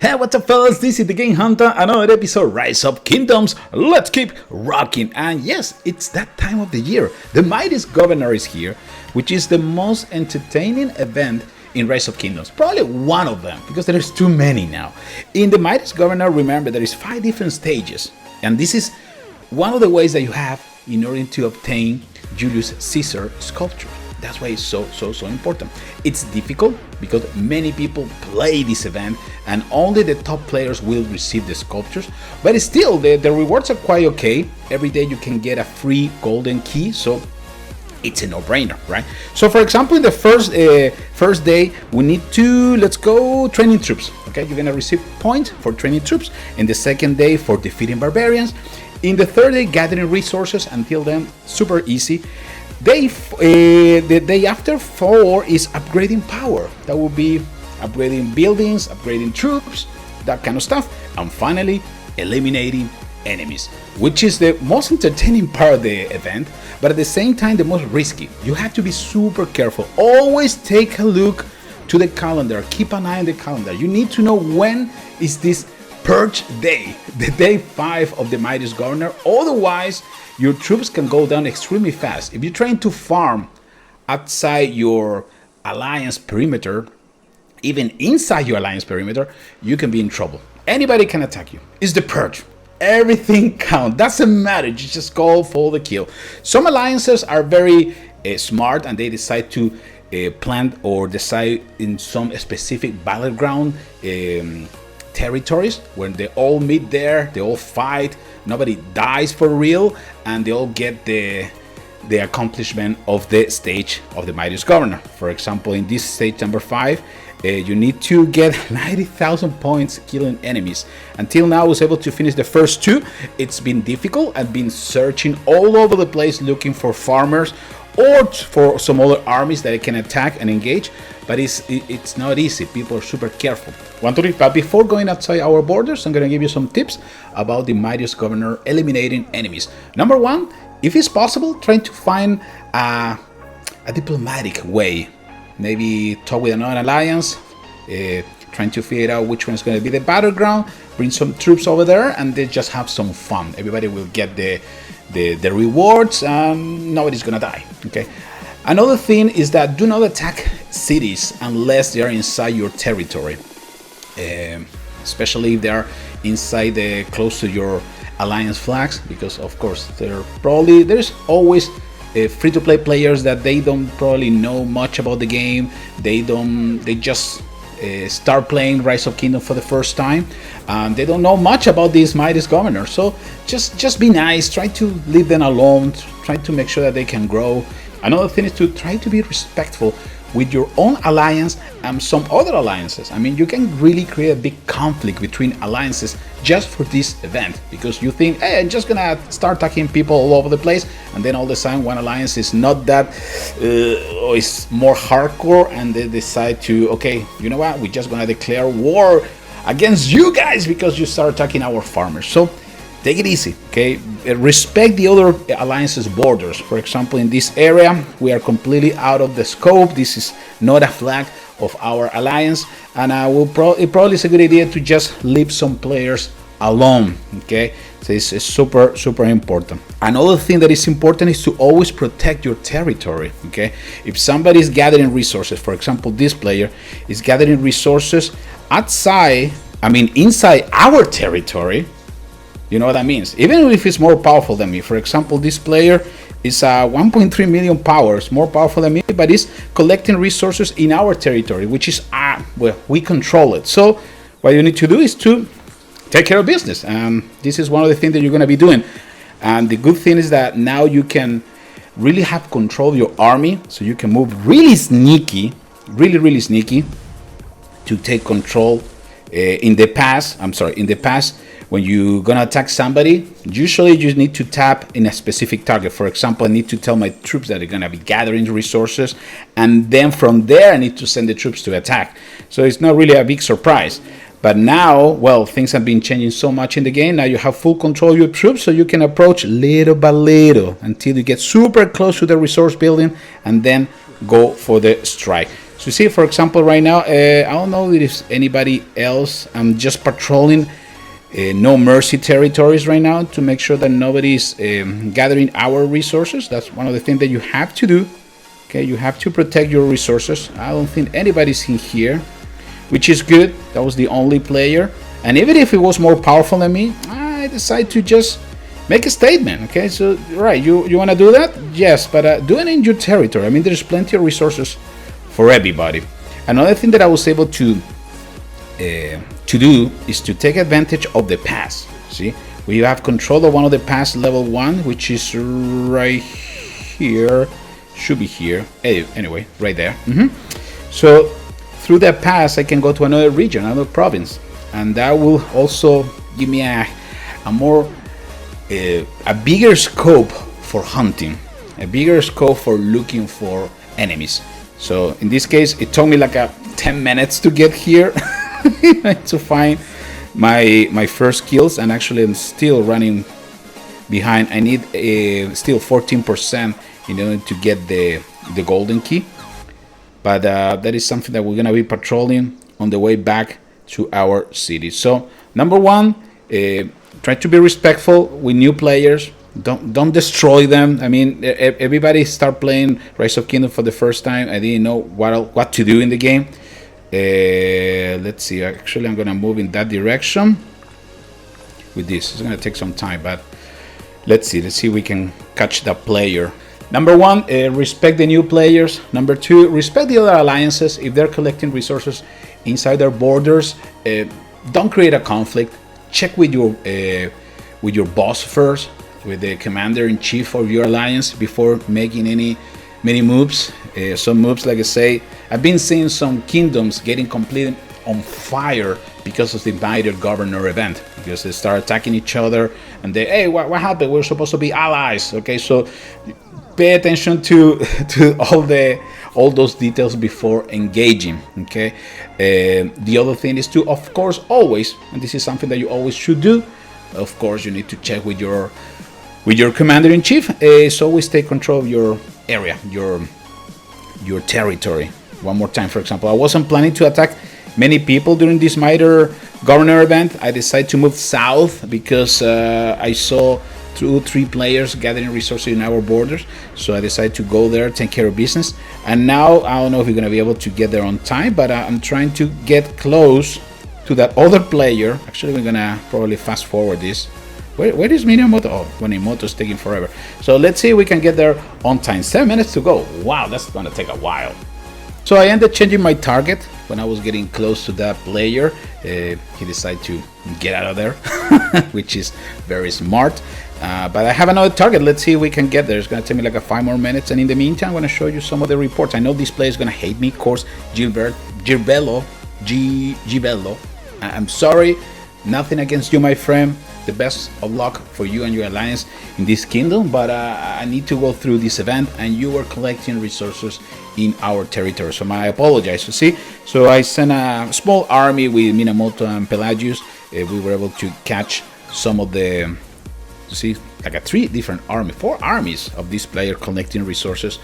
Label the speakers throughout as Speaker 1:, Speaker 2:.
Speaker 1: Hey, what's up, fellas? This is the Game Hunter, another episode, Rise Up Kingdoms. Let's keep rocking. And yes, it's that time of the year. The Mightiest Governor is here, which is the most entertaining event in Rise of Kingdoms. Probably one of them, because there's too many now. In the Mightiest Governor, remember, there is 5 different stages. And this is one of the ways that you have in order to obtain Julius Caesar sculpture. That's why it's so important. It's difficult because many people play this event and only the top players will receive the sculptures, but still the rewards are quite okay. Every day you can get a free golden key, so it's a no-brainer, right? So for example, in the first day we need to, let's go, training troops. Okay, you're gonna receive points for training troops. In the second day, for defeating barbarians. In the third day, gathering resources. Until then, super easy. The day after 4 is upgrading power. That will be upgrading buildings, upgrading troops, that kind of stuff. And finally, eliminating enemies, which is the most entertaining part of the event, but at the same time the most risky. You have to be super careful. Always take a look to the calendar. Keep an eye on the calendar. You need to know when is this purge day, the day 5 of the Mightiest Governor. Otherwise, your troops can go down extremely fast. If you're trying to farm outside your alliance perimeter, even inside your alliance perimeter, you can be in trouble. Anybody can attack you. It's the purge. Everything counts. Doesn't matter. You just go for the kill. Some alliances are very smart and they decide to plant or decide in some specific battleground territories where they all meet there, they all fight, nobody dies for real, and they all get the accomplishment of the stage of the Mightiest Governor. For example, in this stage number 5, you need to get 90,000 points killing enemies. Until now I was able to finish the first 2. It's been difficult. I've been searching all over the place looking for farmers or for some other armies that I can attack and engage, but it's not easy. People are super careful. But before going outside our borders, I'm gonna give you some tips about the Mightiest Governor eliminating enemies. Number 1, if it's possible, try to find a diplomatic way. Maybe talk with another alliance, trying to figure out which one's gonna be the battleground, bring some troops over there, and then just have some fun. Everybody will get the rewards and nobody's gonna die. Okay. Another thing is that do not attack cities unless they are inside your territory, especially if they are inside close to your alliance flags, because of course there's always free-to-play players that they don't probably know much about the game. They just start playing Rise of Kingdom for the first time, and they don't know much about this Mightiest Governor. So just be nice, try to leave them alone, try to make sure that they can grow. Another thing is to try to be respectful with your own alliance and some other alliances. I mean, you can really create a big conflict between alliances just for this event, because you think, hey, I'm just gonna start attacking people all over the place, and then all of a sudden one alliance is not that, or is more hardcore, and they decide to, okay, you know what, we're just gonna declare war against you guys because you start attacking our farmers. So take it easy, okay? Respect the other alliance's borders. For example, in this area, we are completely out of the scope. This is not a flag of our alliance, and it probably is a good idea to just leave some players alone, okay? So it's super important. Another thing that is important is to always protect your territory, okay? If somebody is gathering resources, for example, this player is gathering resources inside our territory, you know what that means? Even if it's more powerful than me. For example, this player is 1.3 million powers, more powerful than me, but is collecting resources in our territory, which is well, we control it. So what you need to do is to take care of business, and this is one of the things that you're going to be doing. And the good thing is that now you can really have control of your army, so you can move really sneaky, really sneaky to take control. In the past, when you're gonna attack somebody, usually you need to tap in a specific target. For example, I need to tell my troops that they're gonna be gathering resources, and then from there I need to send the troops to attack. So it's not really a big surprise. But now, well, things have been changing so much in the game. Now you have full control of your troops, so you can approach little by little until you get super close to the resource building and then go for the strike. So you see, for example, right now, I don't know if there's anybody else. I'm just patrolling no mercy territories right now to make sure that nobody's gathering our resources. That's one of the things that you have to do. Okay, you have to protect your resources. I don't think anybody's in here, which is good. That was the only player. And even if it was more powerful than me, I decided to just make a statement. Okay, so right, you want to do that? Yes, but do it in your territory. I mean, there's plenty of resources for everybody. Another thing that I was able to do is to take advantage of the pass. See, we have control of one of the pass level 1, which is right here. Should be here. Anyway, right there. So through that pass, I can go to another region, another province, and that will also give me a bigger scope for hunting, a bigger scope for looking for enemies. So in this case, it took me like 10 minutes to get here to find my first kills, and actually I'm still running behind. I need still 14% in order to get the golden key, but that is something that we're gonna be patrolling on the way back to our city. So number one, try to be respectful with new players. Don't destroy them. I mean, everybody start playing Rise of Kingdom for the first time. I didn't know what to do in the game. Let's see. Actually, I'm gonna move in that direction with this. It's gonna take some time, but let's see if we can catch the player. Number one, respect the new players. Number two, respect the other alliances. If they're collecting resources inside their borders, don't create a conflict. Check with your boss first, with the commander-in-chief of your alliance, before making many moves. Some moves, like I say, I've been seeing some kingdoms getting completely on fire because of the Mightiest Governor event, because they start attacking each other and they, hey, what happened? We're supposed to be allies. Okay, so pay attention to all those details before engaging. Okay, the other thing is to, of course, always, and this is something that you always should do, of course, you need to check with your commander-in-chief, so always take control of your area, your territory. One more time, for example, I wasn't planning to attack many people during this Mightiest Governor event. I decided to move south because I saw 2-3 players gathering resources in our borders, so I decided to go there, take care of business. And now I don't know if we're gonna be able to get there on time, but I'm trying to get close to that other player. Actually, we're gonna probably fast forward this. Where is Minamoto? Oh, Minamoto's taking forever. So let's see if we can get there on time. 7 minutes to go. Wow, that's gonna take a while. So I ended changing my target when I was getting close to that player. He decided to get out of there, which is very smart. But I have another target. Let's see if we can get there. It's gonna take me like 5 more minutes. And in the meantime, I'm gonna show you some of the reports. I know this player is gonna hate me. Of course, Girbello. I'm sorry. Nothing against you, my friend. The best of luck for you and your alliance in this kingdom, but I need to go through this event, and you were collecting resources in our territory, so I apologize. You see, so I sent a small army with Minamoto and Pelagius. We were able to catch some of the, you see, like 4 armies of this player collecting resources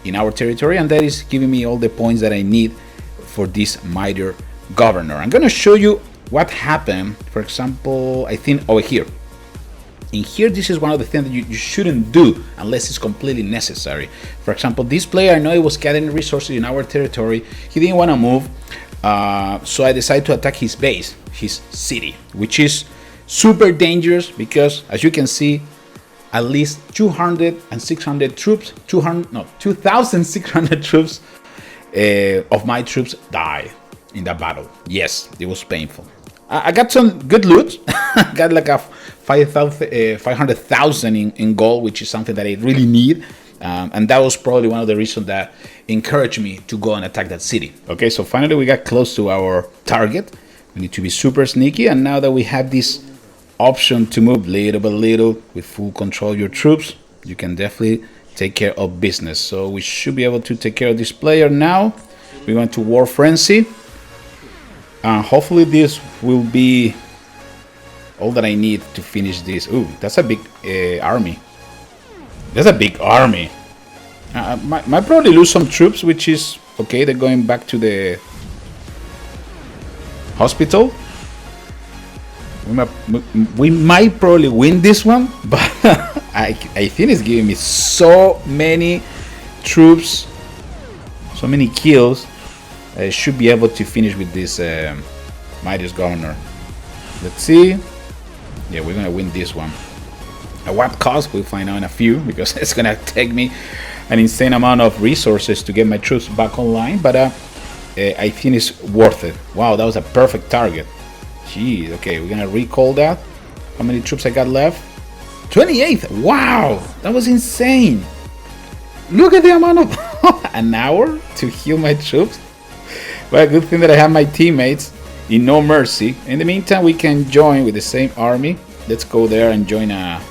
Speaker 1: in our territory, and that is giving me all the points that I need for this Mightiest Governor. I'm gonna show you what happened. For example, I think over here. In here, this is one of the things that you shouldn't do unless it's completely necessary. For example, this player, I know he was gathering resources in our territory. He didn't want to move, so I decided to attack his base, his city, which is super dangerous because, as you can see, at least 2,600 troops, 2,600 troops of my troops died in that battle. Yes, it was painful. I got some good loot. Got like a 500,000 in gold, which is something that I really need. And that was probably one of the reasons that encouraged me to go and attack that city. Okay, so finally we got close to our target. We need to be super sneaky. And now that we have this option to move little by little with full control of your troops, you can definitely take care of business. So we should be able to take care of this player now. We went to War Frenzy. Hopefully this will be all that I need to finish this. Ooh, that's a big army. That's a big army. Might probably lose some troops, which is okay. They're going back to the hospital. We might probably win this one, but I think it's giving me so many troops, so many kills. I should be able to finish with this Mightiest governor. Let's see. Yeah, we're gonna win this one. At what cost? We'll find out in a few, because it's gonna take me an insane amount of resources to get my troops back online. But I think it's worth it. Wow, that was a perfect target. Jeez. Okay, we're gonna recall that. How many troops I got left? 28. Wow, that was insane. Look at the amount of an hour to heal my troops. Well, good thing that I have my teammates in No Mercy. In the meantime, we can join with the same army. Let's go there and join a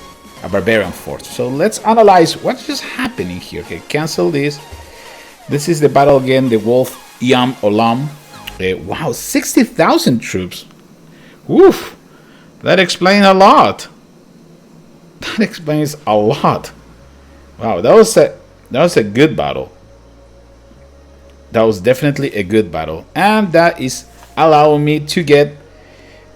Speaker 1: barbarian force. So let's analyze what's just happening here. Okay, cancel this. This is the battle again, the Wolf Yam Olam. Wow, 60,000 troops. Woof, that explains a lot. That explains a lot. Wow, that was a good battle. That was definitely a good battle, and that is allowing me to get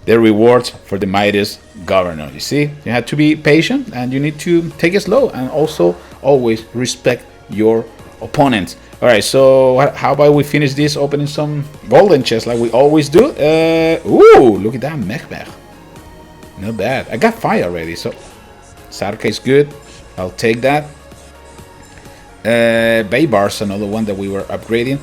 Speaker 1: the rewards for the Mightiest governor. You see, you have to be patient and you need to take it slow, and also always respect your opponents. All right, so how about we finish this opening some golden chests like we always do? Ooh, look at that mech. Not bad. I got fire already, so Sarka is good. I'll take that. Baybar's another one that we were upgrading.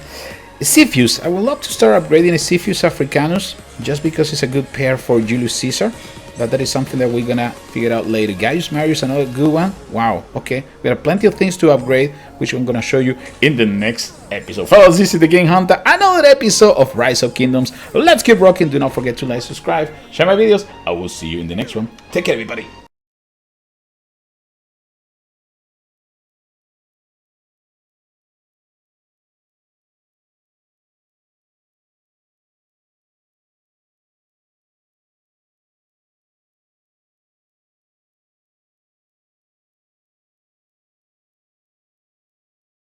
Speaker 1: Cepheus, I would love to start upgrading a Cepheus Africanus just because it's a good pair for Julius Caesar, but that is something that we're gonna figure out later. Gaius Marius, another good one. Wow, okay, we have plenty of things to upgrade, which I'm gonna show you in the next episode. Fellas, this is the TheGameHuntah, another episode of Rise of Kingdoms. Let's keep rocking. Do not forget to like, subscribe, share my videos. I will see you in the next one. Take care, everybody.